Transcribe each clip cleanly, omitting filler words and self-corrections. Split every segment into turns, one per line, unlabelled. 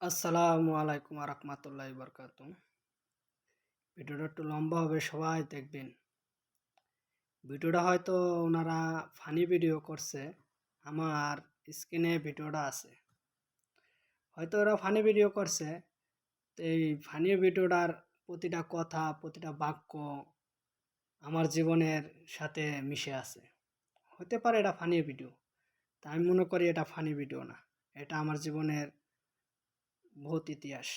আসসালামু আলাইকুম রহমতুল্লাহ বরকাত। ভিডিওটা একটু লম্বা হবে, সবাই দেখবেন। ভিডিওটা হয়তো ওনারা ফানি ভিডিও করছে, আমার স্ক্রিনে ভিডিওটা আছে, হয়তো ওরা ফানি ভিডিও করছে। তো এই ফানি ভিডিওটার প্রতিটা কথা, প্রতিটা বাক্য আমার জীবনের সাথে মিশে আছে। হতে পারে এটা ফানি ভিডিও, তা আমি মনে করি এটা ফানি ভিডিও না, এটা আমার জীবনের বহুত ইতিহাস।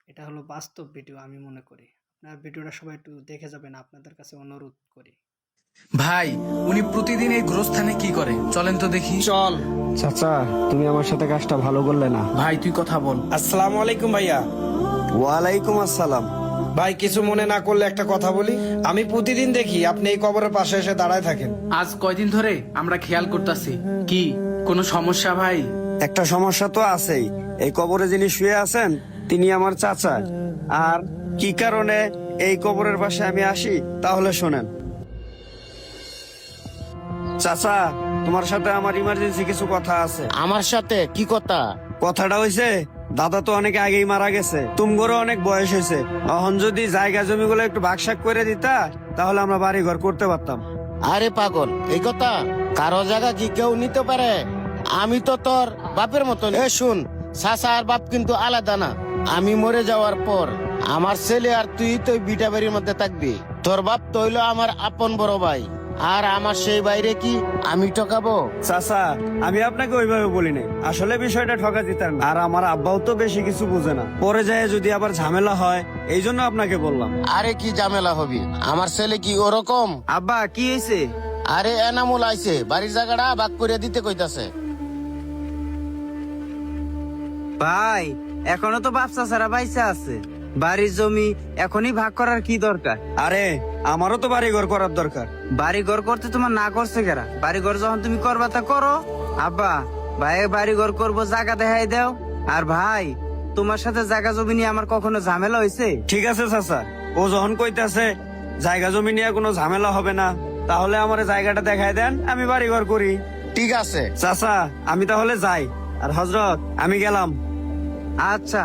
এটা হলো বাস্তব ভিডিও আমি মনে করি। আপনার ভিডিওটা সবাই একটু দেখে যাবেন, আপনাদের কাছে অনুরোধ করি।
ভাই, উনি প্রতিদিন এই গোরস্থানে কি করে চলেন তো দেখি।
চল।
চাচা, তুমি আমার সাথে কাজটা ভালো করলে না।
ভাই তুই কথা বল।
আসসালামু আলাইকুম ভাইয়া।
ওয়ালাইকুম আসসালাম।
ভাই কিছু মনে না করলে একটা কথা বলি। আমি প্রতিদিন দেখি আপনি এই কবরের পাশে এসে দাঁড়ায় থাকেন।
আজ কয়দিন ধরে আমরা খেয়াল করতেছি। কি কোনো সমস্যা ভাই?
একটা সমস্যা তো আছেই। এই কবরে যিনি শুয়ে আছেন তিনি আমার চাচা। আর কি কারণে এই কবরের পাশে আমি আসি তাহলে শোনেন। চাচা, তোমার সাথে আমার ইমার্জেন্সি কিছু কথা আছে।
আমার সাথে কি কথা?
কথাটা হইছে, দাদা তো অনেক আগেই মারা গেছে, তুমগরও অনেক বয়স হয়েছে। এখন যদি জায়গা জমিগুলো একটু ভাগসাক করে দিতা তাহলে আমরা বাড়ি ঘর করতে পারতাম।
আরে পাগল, এই কথা কারো জায়গা কি কেউ নিতে পারে? আমি তো তোর বাপের মতন। এ শুন, চাচা আর বাপ কিন্তু আলাদা না। আমি মরে যাওয়ার পর আমার ছেলে আর তুই তো বিটা বাড়ির মধ্যে থাকবি। তোর বাপ তো হইলো আমার আপন বড় ভাই, আর আমার সেই বাইরে কি আমি ঠকাবো?
চাচা, আমি আপনাকে ওইভাবে বলি নাই, আসলে বিষয়টা ঠকা দিতার না। আর আমার আব্বাও তো বেশি কিছু বুঝে না, পরে যায় যদি আবার ঝামেলা হয়, এই জন্য আপনাকে বললাম।
আরে কি ঝামেলা হবি? আমার ছেলে কি ওরকম?
আব্বা, কি হয়েছে?
আরে এনামুল আইছে, বাড়ির জায়গাটা ভাগ করে দিতে কইতাছে।
ভাই, এখনো তো বাপ চাচারা বাইসা আছে, বাড়ির জমি এখনই ভাগ করার কি দরকার?
আরে আমারও তো বাড়ি ঘর করার দরকার।
বাড়ি ঘর করতে তোমার না করছে কেরা? বাড়ি ঘর যখন তুমি করবা তা করো। আব্বা, ভাই বাড়ি ঘর করবো, জায়গা দেখাই দাও। আর ভাই, তোমার সাথে জায়গা জমি নিয়ে আমার কখনো ঝামেলা হয়েছে?
ঠিক আছে চাচা, ও যখন কইতাছে জায়গা জমি নিয়ে কোনো ঝামেলা হবে না, তাহলে আমার জায়গাটা দেখায় দেন, আমি বাড়ি ঘর করি।
ঠিক আছে
চাচা, আমি তাহলে যাই। আর হযরত, আমি গেলাম।
আচ্ছা।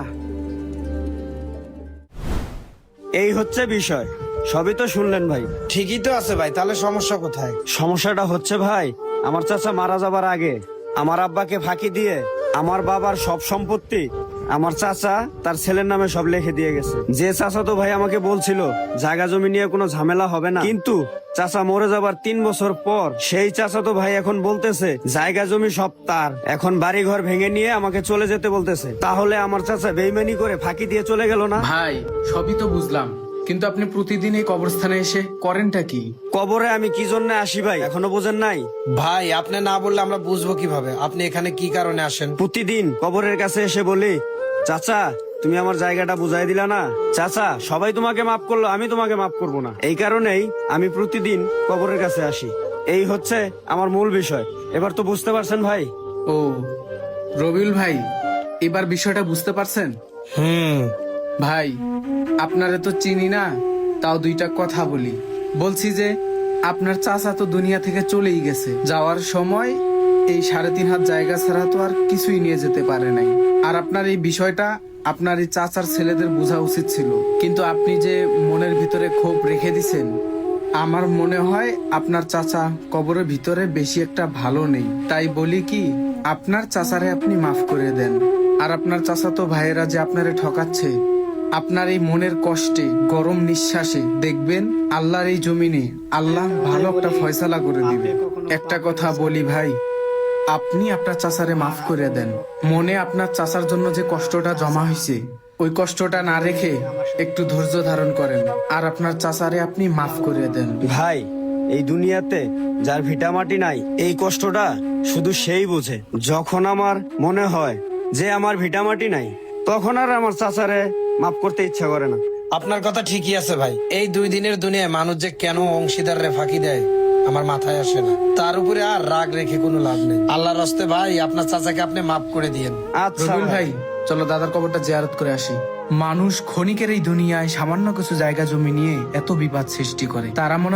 এই হচ্ছে বিষয়, সবই তো শুনলেন ভাই।
ঠিকই তো আছে ভাই, তাহলে সমস্যা কোথায়?
সমস্যাটা হচ্ছে ভাই, আমার চাচা মারা যাবার আগে আমার আব্বাকে ফাঁকি দিয়ে আমার বাবার সব সম্পত্তি আমার চাচা তার ছেলের নামে সব লিখে দিয়ে গেছে। যে চাচা তো ভাই আমাকে বলছিল জায়গা জমি নিয়ে কোনো ঝামেলা হবে না, কিন্তু চাচা মরে যাবার 3 বছর পর সেই চাচা তো ভাই এখন বলতেছে জায়গা জমি সব তার, এখন বাড়ি ঘর ভেঙে নিয়ে আমাকে চলে যেতে বলতেছে। তাহলে আমার চাচা বেইমানি করে ফাঁকি দিয়ে চলে গেল না?
ভাই সবই তো বুঝলাম, কিন্তু আপনি প্রতিদিন এই কবরস্থানে এসে করেনটা কি?
কবরে আমি কি জন্য আসি ভাই এখনো বোঝেন নাই?
ভাই আপনি না বললে আমরা বুঝবো কিভাবে আপনি এখানে কি কারণে আসেন?
প্রতিদিন কবরের কাছে এসে বলি, চাচা তুমি আমার জায়গাটা বুঝাই দিলা না, চাচা সবাই তোমাকে মাফ করলো, আমি তোমাকে মাফ করবো না। এই কারণেই আমি প্রতিদিন কবরের কাছে আসি। এই হচ্ছে আমার মূল বিষয়। এবার তো বুঝতে পারছেন ভাই?
ও রবিউল ভাই, এবার বিষয়টা বুঝতে পারছেন? ভাই আপনারে তো চিনি না, তাও দুইটা কথা বলি। বলছি যে আপনার চাচা তো দুনিয়া থেকে চলেই গেছে, যাওয়ার সময় এই 3.5 হাত জায়গা ছাড়া তো আর কিছুই নিয়ে যেতে পারে নাই। আর আপনার এই বিষয়টা আপনার এই চাচার ছেলেদের বোঝা উচিত ছিল, কিন্তু আপনি যে মনের ভিতরে ক্ষোভ রেখে দিছেন, আমার মনে হয় আপনার চাচা কবরের ভিতরে বেশি একটা ভালো নেই। তাই বলি কি, আপনার চাচারে আপনি মাফ করে দেন। আর আপনার চাচা তো ভাইয়েরা যে আপনারে ঠকাচ্ছে, আপনার এই মনের কষ্টে গরম নিঃশ্বাসে দেখবেন আল্লাহর এই জমিনে আল্লাহ ভালো একটা ফয়সালা করে দিবে। একটা কথা বলি ভাই, আপনি আপনার চাচারে মাফ করে দেন। মনে আপনার চাচার জন্য যে কষ্টটা জমা হয়েছে, ওই কষ্টটা না রেখে একটু ধৈর্য ধারণ করেন, আর আপনার চাচারে আপনি মাফ করে দেন।
ভাই, এই দুনিয়াতে যার ভিটামাটি নাই এই কষ্টটা শুধু সেই বোঝে। যখন আমার মনে হয় যে আমার ভিটামাটি নাই, তখন আর আমার চাচারে মাফ করতে ইচ্ছা করে না।
আপনার কথা ঠিকই আছে ভাই। এই 2 দিনের দুনিয়ায় মানুষ যে কেন অংশীদাররে ফাঁকি দেয় আমার মাথায় আসে না। তার উপরে আর রাগ রেখে কোনো লাভ নেই। আল্লাহর রাস্তে ভাই আপনার চাচাকে আপনি মাফ করে দিয়েন।
আচ্ছা
রবিউল ভাই, চলো দাদার কবরটা জিয়ারত করে আসি। মানুষ ক্ষণিকের এই দুনিয়ায় সামান্য কিছু জায়গা জমি নিয়ে এত বিবাদ সৃষ্টি করে, তারা মনে